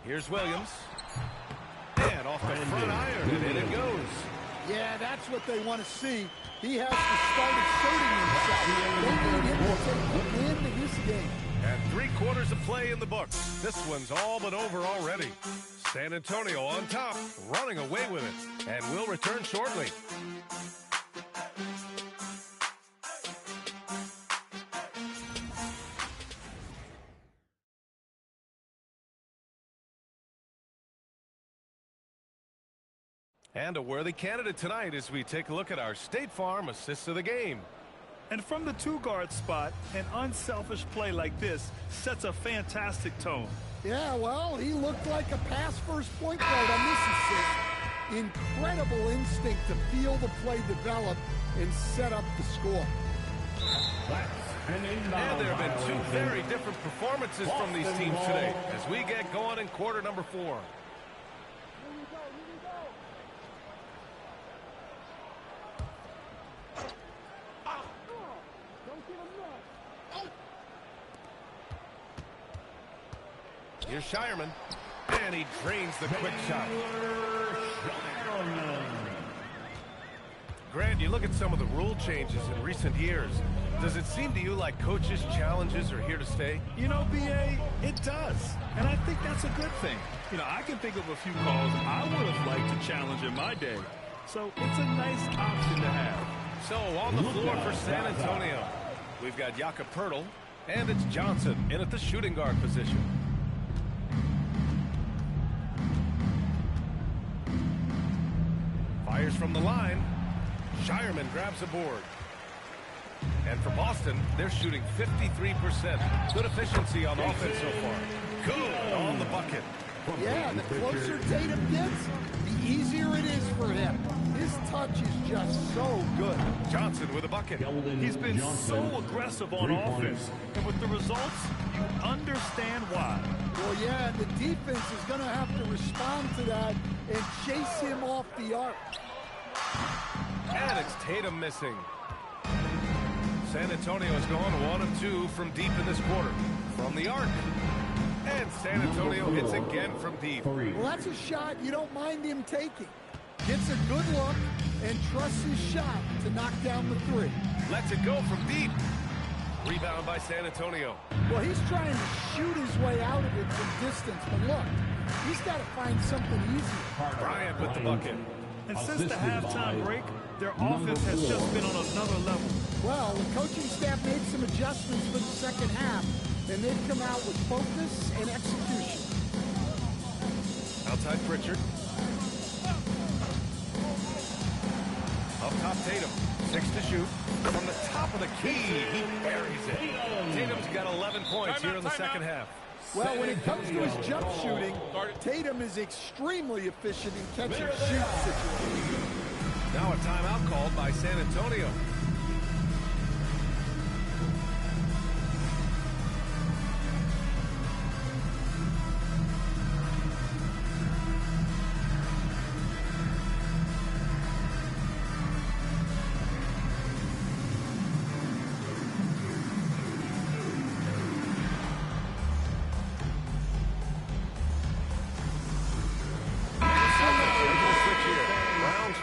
Here's Williams. And off the front iron, and in it goes. Yeah, that's what they want to see. He has to start asserting himself. They need him to take the win in this game. And 3 quarters of play in the books. This one's all but over already. San Antonio on top, running away with it. And we'll return shortly. And a worthy candidate tonight as we take a look at our State Farm assists of the game. And from the 2-guard spot, an unselfish play like this sets a fantastic tone. Yeah, well, he looked like a pass-first point guard on this assist. Incredible instinct to feel the play develop and set up the score. And there have been 2 very different performances from these teams today as we get going in quarter number 4. Here's Shireman, and he drains the quick shot. Grant, you look at some of the rule changes in recent years. Does it seem to you like coaches' challenges are here to stay? You know, B.A., it does. And I think that's a good thing. You know, I can think of a few calls I would have liked to challenge in my day. So it's a nice option to have. So on the floor for San Antonio, we've got Jakob Poeltl, and it's Johnson in at the shooting guard position. Fires from the line. Shireman grabs a board. And for Boston, they're shooting 53%. Good efficiency on offense so far. Good on the bucket. Yeah, the closer Tatum gets, the easier it is for him. His touch is just so good. Johnson with a bucket. He's been so aggressive on offense. And with the results, you understand why. Well, yeah, the defense is going to have to respond to that and chase him off the arc. And it's Tatum missing. San Antonio's gone 1 of 2 from deep in this quarter. From the arc. And San Antonio hits again from deep. Well, that's a shot you don't mind him taking. Gets a good look and trusts his shot to knock down the three. Lets it go from deep. Rebound by San Antonio. Well, he's trying to shoot his way out of it from distance. But look, he's got to find something easier. Bryant with the bucket. And since the halftime break, their offense has just been on another level. Well, the coaching staff made some adjustments for the second half, and they've come out with focus and execution. Outside Pritchard. Up top Tatum. 6 to shoot. From the top of the key, he buries it. Tatum's got 11 points here in the second half. Well, when it comes to his jump shooting, Tatum is extremely efficient in catch and shoot situations. Now a timeout called by San Antonio.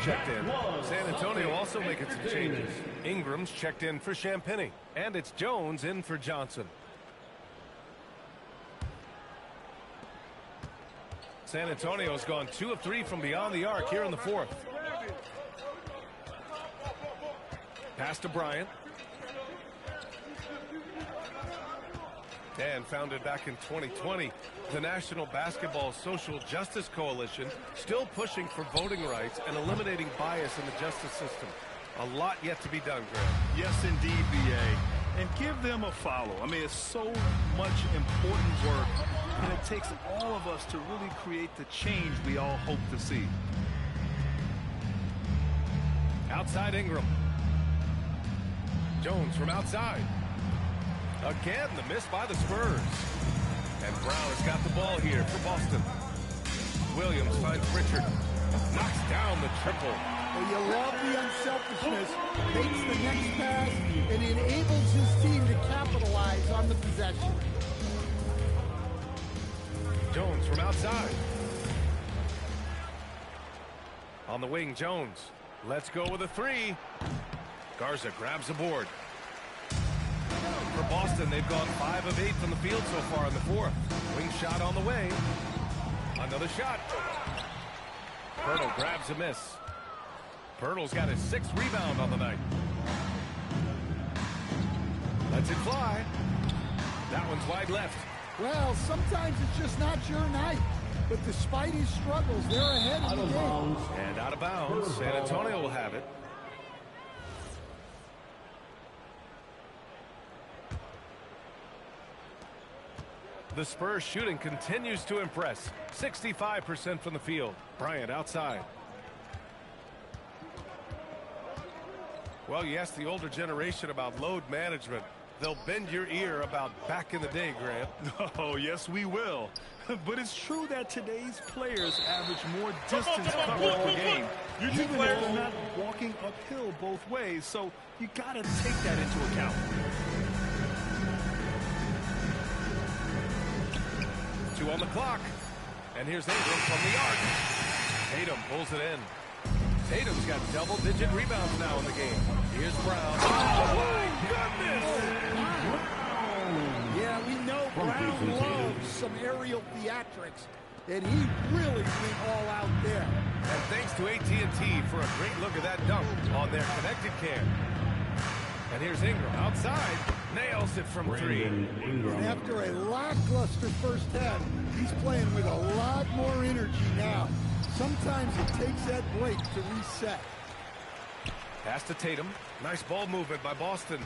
Checked in. San Antonio also making some changes. Ingram's checked in for Champagny. And it's Jones in for Johnson. San Antonio's gone 2 of 3 from beyond the arc here in the fourth. Pass to Bryant. And founded back in 2020, the National Basketball Social Justice Coalition still pushing for voting rights and eliminating bias in the justice system. A lot yet to be done, Greg. Yes, indeed, B.A. And give them a follow. I mean, it's so much important work, and it takes all of us to really create the change we all hope to see. Outside Ingram. Jones from outside. Again, the miss by the Spurs. And Brown has got the ball here for Boston. Williams finds Pritchard. Knocks down the triple. Well, you love the unselfishness. Makes the next pass and enables his team to capitalize on the possession. Jones from outside. On the wing, Jones. Let's go with a 3. Garza grabs the board. For Boston, they've gone 5 of 8 from the field so far in the fourth. Wing shot on the way. Another shot. Poeltl grabs a miss. Poeltl's got his 6th rebound on the night. Lets it fly. That one's wide left. Well, sometimes it's just not your night. But despite his struggles, they're ahead of the game. And out of bounds. San Antonio will have it. The Spurs shooting continues to impress. 65% from the field. Bryant outside. Well, you ask the older generation about load management. They'll bend your ear about back in the day, Grant. Oh, yes, we will. But it's true that today's players average more distance covered per game. Even though they're not walking uphill both ways, so you got to take that into account. 2 on the clock. And here's Ingram from the arc. Tatum pulls it in. Tatum's got double-digit rebounds now in the game. Here's Brown. Oh, my goodness! Yeah, we know Brown loves some aerial theatrics, and he really went all out there. And thanks to AT&T for a great look at that dunk on their connected cam. And here's Ingram outside. Nails it from three. And after a lackluster first half, he's playing with a lot more energy now. Sometimes it takes that break to reset. Pass to Tatum. Nice ball movement by Boston.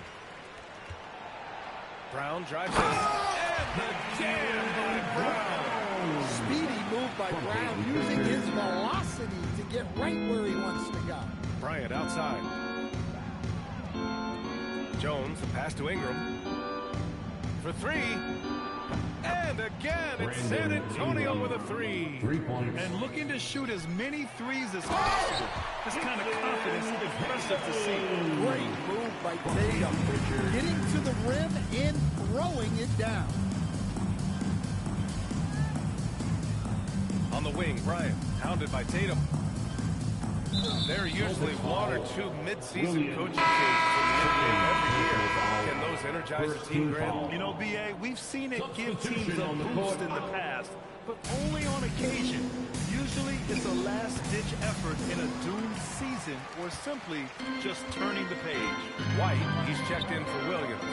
Brown drives in. And the jam by Brown. Speedy move by Brown, using his velocity to get right where he wants to go. Bryant outside. Jones, the pass to Ingram. For three. And again, it's San Antonio with a three. And looking to shoot as many threes as possible. This kind of confidence is impressive to see. Great move by Tatum. Getting to the rim and throwing it down. On the wing, Bryant, hounded by Tatum. There are usually one or two mid-season coaching changes in the NBA every year. Can those energize the team, Grant? You know, B.A., we've seen it give teams a boost in the past, but only on occasion. Usually it's a last-ditch effort in a doomed season or simply just turning the page. White, he's checked in for Williams.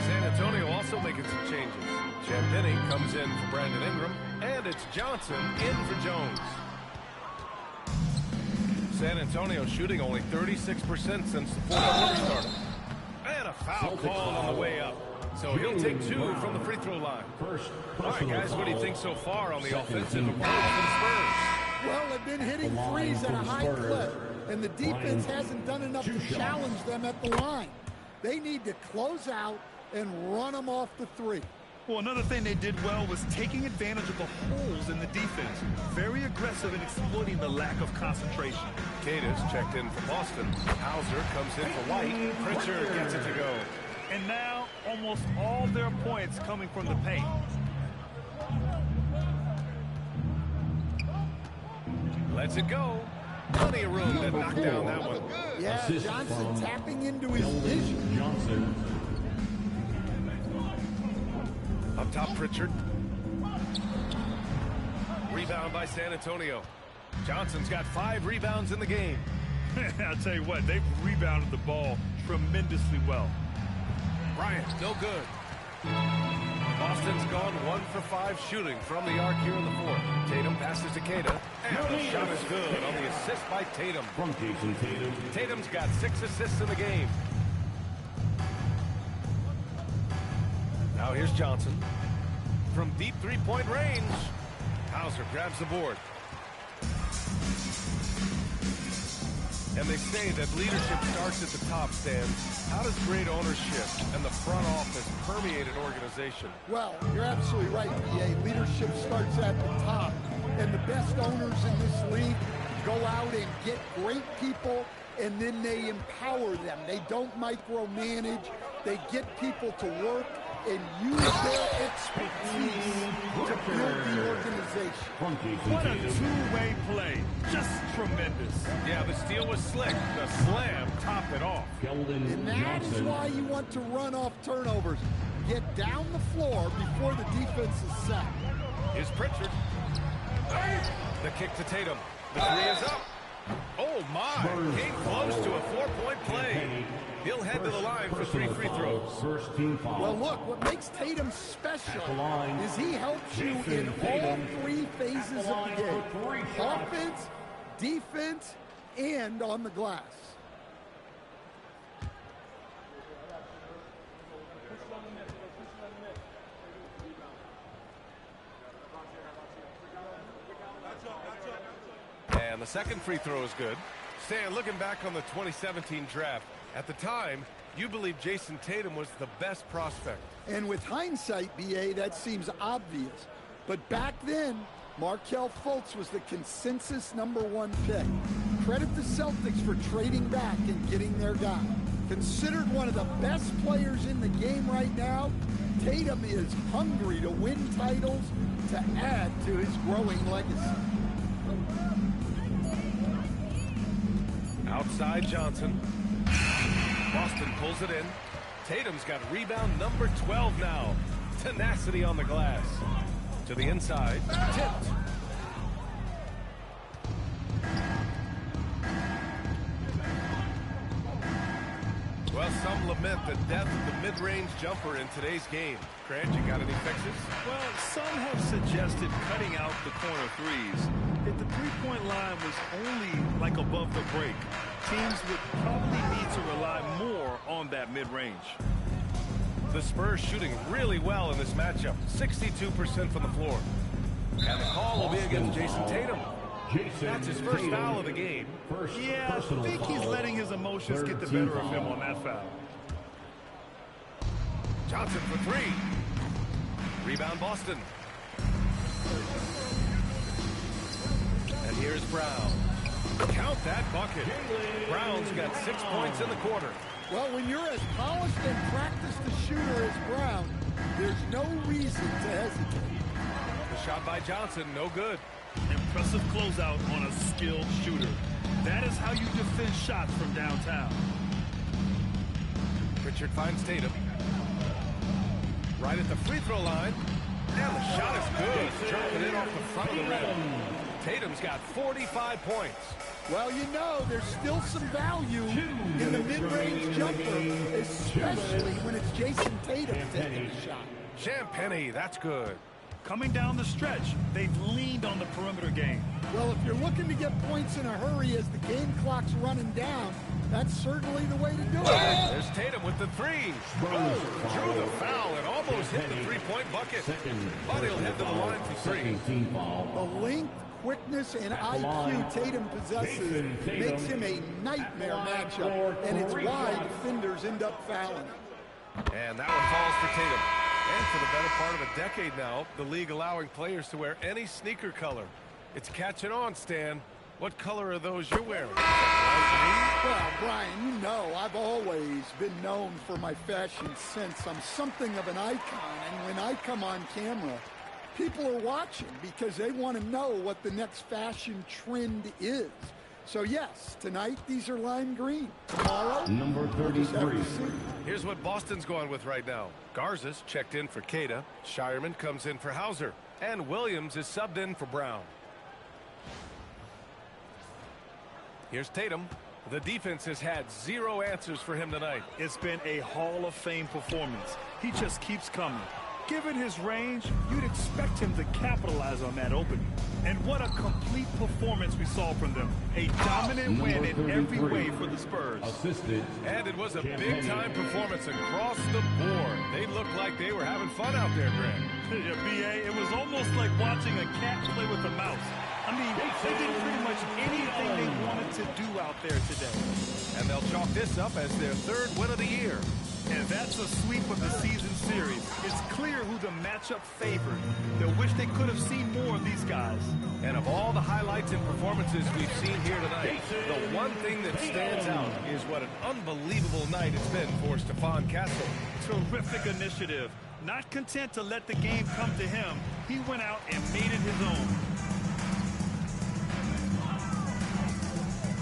San Antonio also making some changes. Champagnie comes in for Brandon Ingram, and it's Johnson in for Jones. San Antonio shooting only 36% since the fourth quarter started. And a foul call on the way up. So he'll take two from the free throw line. All right, guys, what do you think so far on the offensive approach for the Spurs? Well, they've been hitting threes at a high clip, and the defense hasn't done enough to challenge them at the line. They need to close out and run them off the three. Well, another thing they did well was taking advantage of the holes in the defense. Very aggressive in exploiting the lack of concentration. Cadis checked in for Boston. Hauser comes in for White. Pritchard gets it to go. And now, almost all their points coming from the paint. Lets it go. Plenty of room to knock down that one. Yeah, Johnson tapping into his vision. Up top, Pritchard. Rebound by San Antonio. Johnson's got 5 rebounds in the game. I'll tell you what, they've rebounded the ball tremendously well. Bryant, no good. Boston's gone 1 for 5 shooting from the arc here in the fourth. Tatum passes to Queta, and the shot is good on the assist by Tatum. Tatum's got 6 assists in the game. Now here's Johnson. From deep three-point range, Hauser grabs the board. And they say that leadership starts at the top, Stan. How does great ownership and the front office permeate an organization? Well, you're absolutely right, BA. Leadership starts at the top. And the best owners in this league go out and get great people, and then they empower them. They don't micromanage. They get people to work and use their expertise to build the organization. What a two-way play. Just tremendous. Yeah, the steal was slick. The slam topped it off. And that's why you want to run off turnovers. Get down the floor before the defense is set. Here's Pritchard. The kick to Tatum. The three is up. Oh, my. Came close to a 4-point play. He'll head to the line for 3 free throws. Well, look, what makes Tatum special is he helps you in all 3 phases of the game. Offense, defense, and on the glass. And the second free throw is good. Stan, looking back on the 2017 draft, at the time, you believe Jason Tatum was the best prospect. And with hindsight, BA, that seems obvious. But back then, Markelle Fultz was the consensus #1 pick. Credit the Celtics for trading back and getting their guy. Considered one of the best players in the game right now, Tatum is hungry to win titles to add to his growing legacy. inside Johnson. Boston pulls it in. Tatum's got rebound number 12 now. Tenacity on the glass. To the inside. Tipped. Well, some lament the death of the mid-range jumper in today's game. Grant, you got any fixes? Well, some have suggested cutting out the corner threes. If the three-point line was only like above the break, teams would probably need to rely more on that mid-range. The Spurs shooting really well in this matchup. 62% from the floor. And the call will be against Jason Tatum. That's his first foul of the game. Yeah, I think he's letting his emotions get the better of him on that foul. Johnson for three. Rebound Boston. And here's Brown. Count that bucket. Brown's got 6 points in the quarter. Well, when you're as polished and practiced a shooter as Brown, there's no reason to hesitate. The shot by Johnson, no good. Impressive closeout on a skilled shooter. That is how you defend shots from downtown. Pritchard finds Tatum. Right at the free throw line. And the shot is good. Jerking it off the front of the rim. Tatum's got 45 points. Well, you know, there's still some value in the mid-range jumper, especially when it's Jason Tatum taking the shot. Champagnie, that's good. Coming down the stretch, they've leaned on the perimeter game. Well, if you're looking to get points in a hurry as the game clock's running down, that's certainly the way to do it. There's Tatum with the three. Oh, drew the foul and almost hit the three-point bucket. But he'll head to the line for three. The length, quickness, and IQ Tatum possesses makes him a nightmare matchup, and it's why defenders end up fouling. And that one falls for Tatum. And for the better part of a decade now, the league allowing players to wear any sneaker color. It's catching on, Stan. What color are those you're wearing? Well, Brian, you know I've always been known for my fashion sense. I'm something of an icon, and when I come on camera, people are watching because they want to know what the next fashion trend is. So, yes, tonight these are lime green. Tomorrow, number 33. Here's what Boston's going with right now. Garza's checked in for Queta. Shireman comes in for Hauser. And Williams is subbed in for Brown. Here's Tatum. The defense has had zero answers for him tonight. It's been a Hall of Fame performance. He just keeps coming. Given his range, you'd expect him to capitalize on that opening. And what a complete performance we saw from them. A dominant win in every way for the Spurs. Assisted. And it was a big-time performance across the board. They looked like they were having fun out there, Greg. Yeah, B.A., it was almost like watching a cat play with a mouse. I mean, they did pretty much anything they wanted to do out there today. And they'll chalk this up as their third win of the year. And that's a sweep of the season series. It's clear who the matchup favored. They'll wish they could have seen more of these guys. And of all the highlights and performances we've seen here tonight, the one thing that stands out is what an unbelievable night it's been for Stephon Castle. Terrific initiative. Not content to let the game come to him, he went out and made it his own.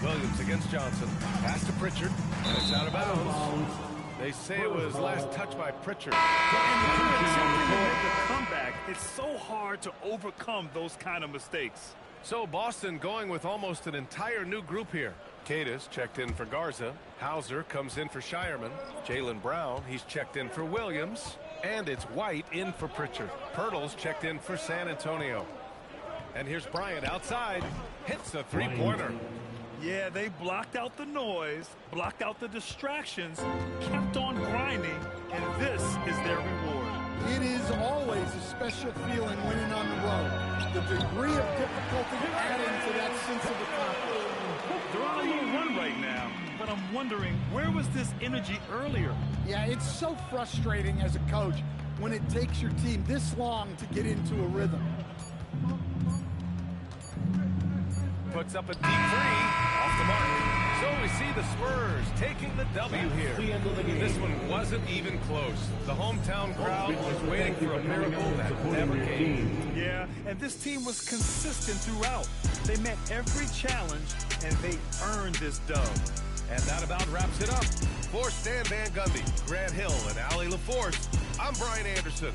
Williams against Johnson. Pass to Pritchard. And it's out of bounds. They say it was last touched by Pritchard. And doing something to make a comeback, it's so hard to overcome those kind of mistakes. So Boston going with almost an entire new group here. Queta's checked in for Garza. Hauser comes in for Shireman. Jaylen Brown, he's checked in for Williams. And it's White in for Pritchard. Pirtle's checked in for San Antonio. And here's Bryant outside. Hits a three-pointer. Yeah, they blocked out the noise, blocked out the distractions, kept on grinding, and this is their reward. It is always a special feeling winning on the road. The degree of difficulty adding to that sense of accomplishment. They're on a little run right now, but I'm wondering, where was this energy earlier? Yeah, it's so frustrating as a coach when it takes your team this long to get into a rhythm. Puts up a deep three, off the mark. So we see the Spurs taking the W here. This one wasn't even close. The hometown crowd was waiting for a miracle that never came. Yeah, and this team was consistent throughout. They met every challenge, and they earned this dub. And that about wraps it up. For Stan Van Gundy, Grant Hill, and Allie LaForce, I'm Brian Anderson.